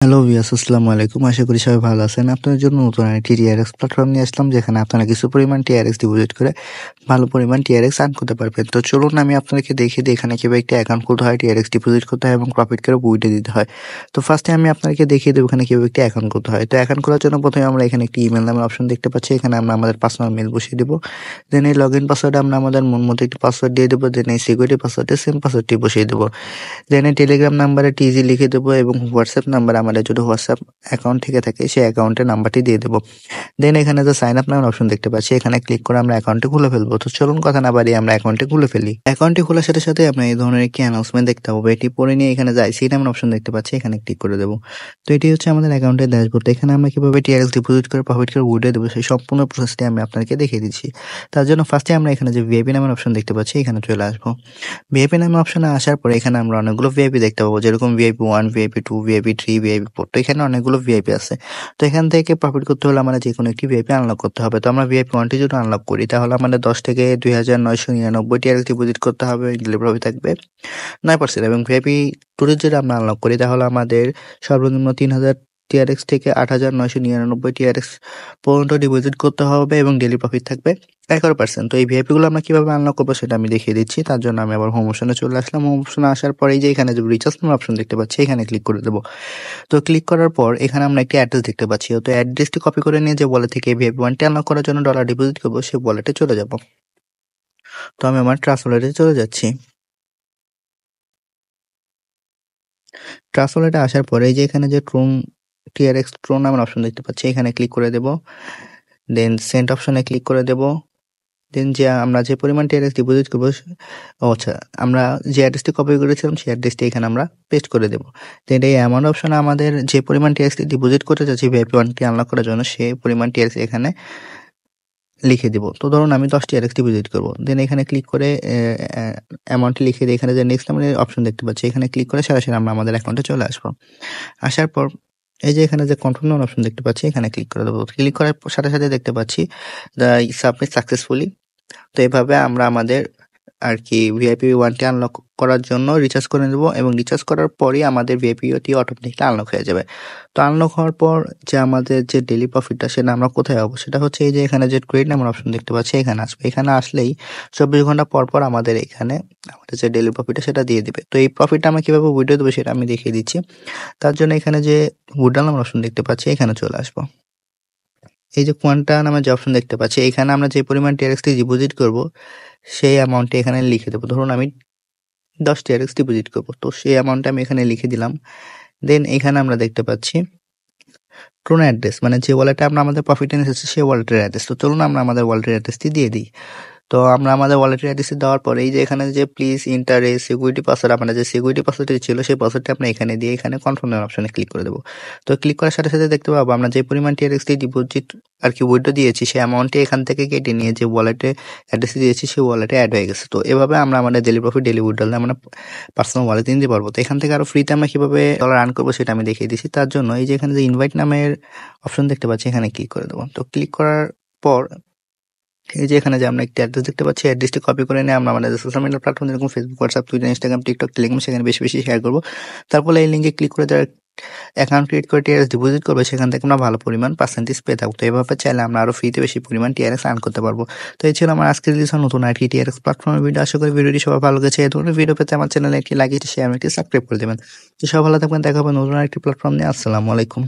Hello viewers, আসসালামু আলাইকুম। আশা করি সবাই ভালো আছেন। আপনাদের জন্য নতুন একটি টিআরএক্স প্ল্যাটফর্ম নিয়ে আসলাম, যেখানে আপনারা কিছু পরিমাণ টিআরএক্স ডিপোজিট করে ভালো পরিমাণ টিআরএক্স আর্ন করতে পারবেন। তো চলুন আমি আপনাদেরকে দেখিয়ে দিই এখানে কিভাবে একটা অ্যাকাউন্ট খুলতে হয়, টিআরএক্স ডিপোজিট করতে হয় এবং প্রফিট করে উইথড্র দিতে হয়। তো ফার্স্টে আমি আপনাদেরকে দেখিয়ে দেবো এখানে কিভাবে একটা অ্যাকাউন্ট করতে হয়। তো অ্যাকাউন্ট করার জন্য প্রথমে আমরা এখানে একটি ইমেল নামের অপশন দেখতে পাচ্ছি। এখানে আমরা আমাদের পার্সোনাল মেল বসিয়ে দেবো। দেন এই লগ ইন পাসওয়ার্ডে আমরা আমাদের মন মতো একটি পাসওয়ার্ড দিয়ে দেবো। দেন এই সিকিউরিটি পাসওয়ার্ডে সেম পাসওয়ার্ডটি বসিয়ে দেবো। দেন এই টেলিগ্রাম নাম্বারে টিজি লিখে দেবো এবং হোয়াটসঅ্যাপ নাম্বার আমাদের যদি হোয়াটসঅ্যাপ অ্যাকাউন্ট থেকে থাকে সেই অ্যাকাউন্টের নাম্বারটি দিয়ে দেবো। দেন এখানে যে সাইন আপ নামের অপশন দেখতে পাচ্ছি, এখানে ক্লিক করে আমরা অ্যাকাউন্টটি খুলে ফেলবো। তো চলুন কথা না বাড়িয়ে আমরা অ্যাকাউন্টটি খুলে ফেলি। অ্যাকাউন্টটি খোলার সাথে সাথে আমরা এই ধরনের একটি অ্যানাউন্সমেন্ট দেখতে পাবো। এটি পড়ে নিয়ে এখানে যে আইসি নামের অপশন দেখতে পাচ্ছি, এখানে ক্লিক করে দেবো। তো এটি হচ্ছে আমাদের অ্যাকাউন্টের ড্যাশবোর্ড। এখানে আমরা কিভাবে টিআরএক্স ডিপোজিট করে প্রফিট করে উইথড্র দেবো সেই সম্পূর্ণ প্রসেসটি আমি আপনাদেরকে দেখিয়ে দিচ্ছি। তার জন্য ফার্স্টে আমরা এখানে যে ভিআইপি নামের অপশন দেখতে পাচ্ছি, এখানে চলে আসবো। ভিআইপি নামের অপশনে আসার পরে এখানে আমরা অনেকগুলো ভিআইপি দেখতে পাবো, যেরকম ভিআইপি 1, ভিআইপি 2, ভিআইপি 3, ভিআইপি 4। তো এখানে অনেকগুলো ভিআইপি আছে। তো এখান থেকে প্রফিট করতে হলে আমাদের যেকোনো একটি ভিআইপি আনলক করতে হবে। তো আমরা ভিআইপি 1টি যদি আনলক করি, তাহলে আমাদের 10 থেকে 2999 টিআরএক্স ডিপোজিট করতে হবে, ডেইলি প্রফিট থাকবে 9%। এবং ভিআইপি 2 যদি আমরা আনলক করি, তাহলে আমাদের সর্বনিম্ন 3000 টিআরএক্স থেকে 8999 টিআরএক্স পর্যন্ত ডিপোজিট করতে হবে এবং ডেইলি প্রফিট থাকবে 11%। তো এই ভিআইপি গুলো আমরা কিভাবে আনলক করবো সেটা আমি দেখিয়ে দিচ্ছি। তার জন্য আমি আবার হোম অপশনে চলে আসলাম। হোম অপশনে আসার পরেই যে এখানে যে রিচার্জ নামের অপশন দেখতে পাচ্ছি, এখানে ক্লিক করে দেবো। তো ক্লিক করার পর এখানে আমরা একটি অ্যাড্রেস দেখতে পাচ্ছি। তো অ্যাড্রেসটি কপি করে নিয়ে যে ওয়ালেট থেকে ভিআইপি 1টি আনলক করার জন্য ডলার ডিপোজিট করবো, সেই ওয়ালেটে চলে যাব। তো আমি আমার ট্রাস্ট ওয়ালেটে চলে যাচ্ছি। ট্রাস্ট ওয়ালেটে আসার পরে এই যে এখানে যে টিআরএক্স ট্রোন নামের অপশন দেখতে পাচ্ছি, এখানে ক্লিক করে দেব। দেন সেন্ড অপশনে ক্লিক করে দেব। দেন যে আমরা যে পরিমাণ টিআরএক্স ডিপোজিট করবো, আচ্ছা, আমরা যে অ্যাড্রেসটি কপি করেছিলাম সেই অ্যাড্রেসটি এখানে আমরা পেস্ট করে দেবো। দেন এই অ্যামাউন্ট অপশনে আমাদের যে পরিমাণ টিআরএক্স ডিপোজিট করতে চাচ্ছি ভিআইপি 1টি আনলক করার জন্য, সেই পরিমাণ টিআরএক্স এখানে লিখে দিব। তো ধরুন আমি 10 টিআরএক্স ডিপোজিট করবো। দেন এখানে ক্লিক করে অ্যামাউন্টটি লিখে দিয়ে এখানে যে নেক্সট নামের অপশন দেখতে পাচ্ছি, এখানে ক্লিক করে সরাসরি আমরা আমাদের অ্যাকাউন্টে চলে আসবো। আসার পর এই যে এখানে যে কনফার্ম নামের অপশন দেখতে পাচ্ছি, এখানে ক্লিক করে দেবো। ক্লিক করার সাথে সাথে দেখতে পাচ্ছি সাবমিট সাকসেসফুলি। তো এভাবে আমরা আমাদের ভিআইপি 1টি আনলক করার জন্য রিচার্জ করে নেব এবং রিচার্জ করার পরই আমাদের ভিআইপিটি অটোমেটিকলি আনলক হয়ে যাবে। তো আনলক হওয়ার পর যে আমাদের যে ডেইলি প্রফিটটা, সেটা আমরা কোথায় পাবো? সেটা হচ্ছে এই যে এখানে যে ট্রেড নামের অপশন দেখতে পাচ্ছি, এখানে আসবে। এখানে আসলেই 24 ঘন্টা পর পর আমাদের এখানে আমাদের যে ডেইলি প্রফিটটা সেটা দিয়ে দিবে। তো এই প্রফিটটা আমরা কিভাবে উইথড্র দেবো সেটা আমি দেখিয়ে দিচ্ছি। তার জন্য এখানে যে উইথড্র নামের অপশন দেখতে পাচ্ছি, এখানে চলে আসবো। এই যে কোয়ান্টা নামে যে অপশন দেখতে পাচ্ছি, এখানে আমরা যে পরিমাণ টিআরএক্সটি ডিপোজিট করব, সেই অ্যামাউন্টটি এখানে লিখে দেবো। ধরুন আমি 10 টিআরএক্স ডিপোজিট করবো, তো সেই অ্যামাউন্টটা আমি এখানে লিখে দিলাম। দেন এখানে আমরা দেখতে পাচ্ছি ট্রোন অ্যাড্রেস, মানে যে ওয়ালেটে আমরা আমাদের প্রফিট এনেছি সেই ওয়ালেটের অ্যাড্রেস। তো চলুন আমরা আমাদের ওয়ালেটের অ্যাড্রেসটি দিয়ে দিই। তো আমরা আমাদের ওয়ালেটের অ্যাড্রেসে দেওয়ার পরে এই যে এখানে যে please enter a security password, আমাদের যে সিকিউরিটি পাসওয়ার্ডটি ছিল সেই পাসওয়ার্ডটি আমরা এখানে দিয়ে এখানে কনফার্ম এর অপশনে ক্লিক করে দেবো। তো ক্লিক করার সাথে সাথে দেখতে পাবো আমরা যে পরিমাণ টিআরএক্সটি ডিপোজিট উইথড্র দিয়েছি, সেই অ্যামাউন্টটি এখান থেকে কেটে নিয়ে যে ওয়ালেটে অ্যাড্রেস দিয়েছি সেই ওয়ালেটে অ্যাড হয়ে গেছে। তো এভাবে আমরা আমাদের ডেইলি প্রফিট ডেইলি উইথড্র আমরা পার্সোনাল ওয়ালেটে নিতে পারবো। তো এখান থেকে আরো ফ্রিতে আমরা কিভাবে ডলার আর্ন করবো সেটা আমি দেখিয়ে দিচ্ছি। তার জন্য এই যে এখানে যে ইনভাইট নামের অপশন দেখতে পাচ্ছি, এখানে ক্লিক করে দেবো। তো ক্লিক করার পর এই যে এখানে যে আমরা একটি অ্যাড্রেস দেখতে পাচ্ছি, অ্যাড্রেসটি কপি করে নিয়ে আমরা আমাদের সোশ্যাল মিডিয়া প্ল্যাটফর্ম যেরকম Facebook, WhatsApp, Twitter, Instagram, TikTok, Telegram, সেখানে বেশি বেশি শেয়ার করবো। তারপরে এই লিঙ্কে ক্লিক করে যারা অ্যাকাউন্ট ক্রিয়েট করে টিআরএক্স ডিপোজিট করবে, সেখান থেকে আমরা ভালো পরিমাণ পার্সেন্টেজ পেয়ে থাকবো। তো এভাবে চাইলে আমরা আরো ফ্রিতে বেশি পরিমাণ টিআরএক্স আর্ন করতে পারবো। তো এই ছিল আমার আজকের রিলিজ নতুন আরেকটি টিআরএক্স প্ল্যাটফর্মের ভিডিও। আশা করি ভিডিওটি সবাই ভালো লেগেছে। এই ধরনের ভিডিও পেতে আমার চ্যানেলে একটি লাইক, শেয়ার, একটি সাবস্ক্রাইব করে দেবেন। তো সবাই ভালো থাকবেন, দেখা হবে নতুন আরেকটি প্ল্যাটফর্ম নিয়ে। আসসালামু আলাইকুম।